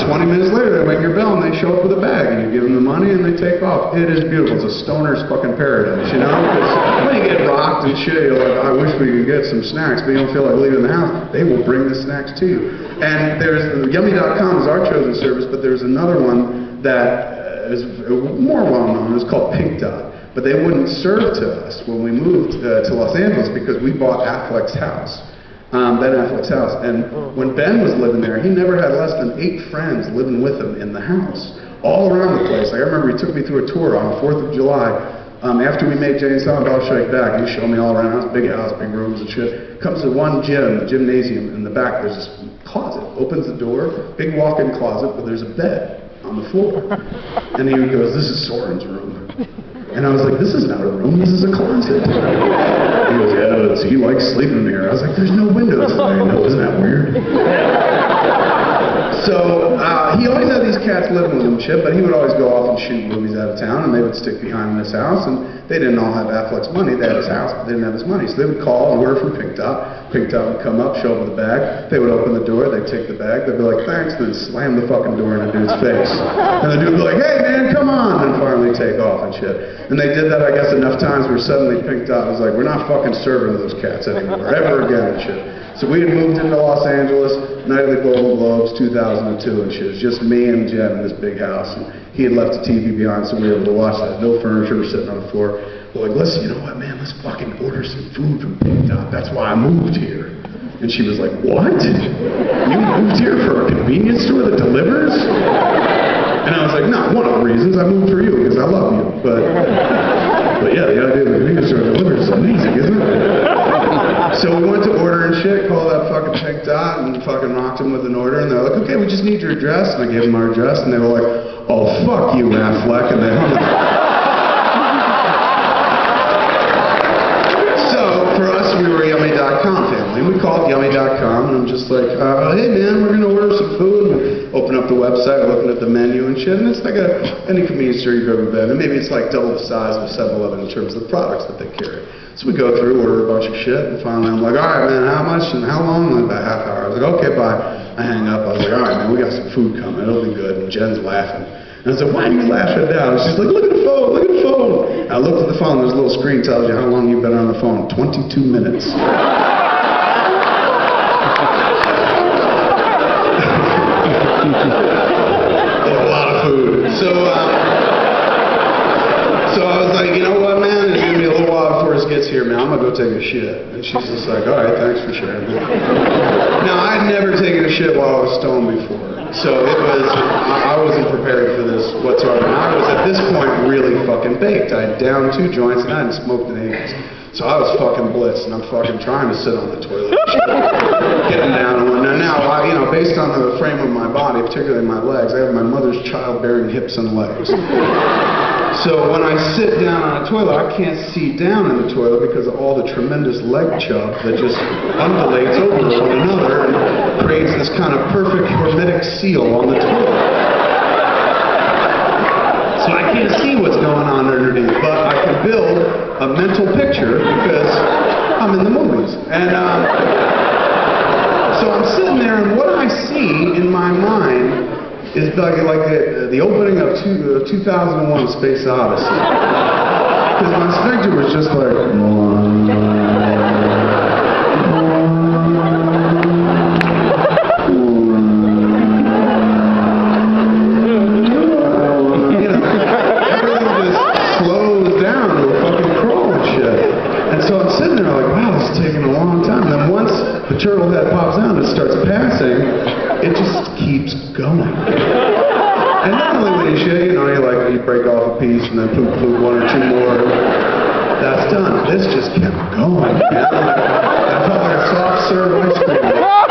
20 minutes later, they ring your bell and they show up with a bag, and you give them the money and they take off. It is beautiful. It's a stoner's fucking paradise, you know? Because when you get rocked and shit, you're like, I wish we could get some snacks, but you don't feel like leaving the house. They will bring the snacks to you. And there's Yummy.com is our chosen service, but there's another one that is more well-known. It's called Pink Dot. But they wouldn't serve to us when we moved to Los Angeles because we bought Affleck's house. Ben Affleck's house. And when Ben was living there, he never had less than 8 friends living with him in the house. All around the place. Like, I remember he took me through a tour on the 4th of July. After we made Jay and Silent Bob Strike Back, he showed me all around the house, big rooms and shit. Comes to one gym, the gymnasium, in the back there's this closet. Opens the door, big walk-in closet, but there's a bed on the floor. And he goes, this is Soren's room. And I was like, this is not a room, this is a closet. He goes, yeah, he likes sleeping here. I was like, there's no windows. I know, isn't that weird? So, he always had these cats living with him and shit, but he would always go off and shoot movies out of town, and they would stick behind in his house, and they didn't all have Affleck's money. They had his house, but they didn't have his money. So they would call and order from Pink Dot. Pink Dot would come up, show up with a bag. They would open the door, they'd take the bag, they'd be like, thanks, then slam the fucking door in the dude's face. And the dude would be like, hey man, come on, and finally take off and shit. And they did that, I guess, enough times where suddenly Pink Dot was like, we're not fucking serving those cats anymore, ever again and shit. So we had moved into Los Angeles, night of the Golden Globes, 2002 and shit. It was just me and Jen in this big house. And he had left the TV behind, so we were able to watch that. No furniture, we're sitting on the floor. We're like, listen, you know what, man, let's fucking order some food from Pink Dot. That's why I moved here. And she was like, what? You moved here for a convenience store that delivers? And I was like, no, one of the reasons I moved for you, because I love you. But yeah, the idea of the convenience store that delivers is amazing, isn't it? So we went to order and shit, called that fucking Pink Dot, and fucking rocked him with an order, and they're like, okay, we just need your address, and I gave them our address, and they were like, oh, fuck you, Affleck, and they hung up. So, for us, we were a Yummy.com family, and we called Yummy.com, and I'm just like, hey man, we're gonna order some food, and open up the website, looking at the menu and shit, and it's like any convenience store you've ever been, and maybe it's like double the size of 7-Eleven in terms of the products that they carry. So we go through, order a bunch of shit, and finally I'm like, all right, man, how much and how long? Like, about half hour. I was like, okay, bye. I hang up. I was like, all right, man, we got some food coming. It'll be good. And Jen's laughing. And I was like, why are you laughing now? And she's like, look at the phone, look at the phone. And I looked at the phone. There's a little screen that tells you how long you've been on the phone. 22 minutes. A lot of food. So I was like, you know what, man? It's going to be a little while before this gets here, man. I'm going to go take a shit. And she's just like, all right, thanks for sharing that. Now, I'd never taken a shit while I was stoned before. So I wasn't prepared for this whatsoever. And I was, at this point, really fucking baked. I had downed 2 joints and I hadn't smoked in ages. So I was fucking blitzed, and I'm fucking trying to sit on the toilet, getting down and whatnot. Now, based on the frame of my body, particularly my legs, I have my mother's childbearing hips and legs. So when I sit down on a toilet, I can't see down in the toilet because of all the tremendous leg chub that just undulates over one another and creates this kind of perfect hermetic seal on the toilet. So I can't see what's going on underneath, but I can build a mental picture because I'm in the movies. And so I'm sitting there, and what I see in my mind is like the opening of 2001: Space Odyssey. Because my sphincter was just like... The turtle head pops out and it starts passing, it just keeps going. And normally when you shit, you break off a piece and then poop 1 or 2 more. That's done. This just kept going. I felt like a soft serve ice cream.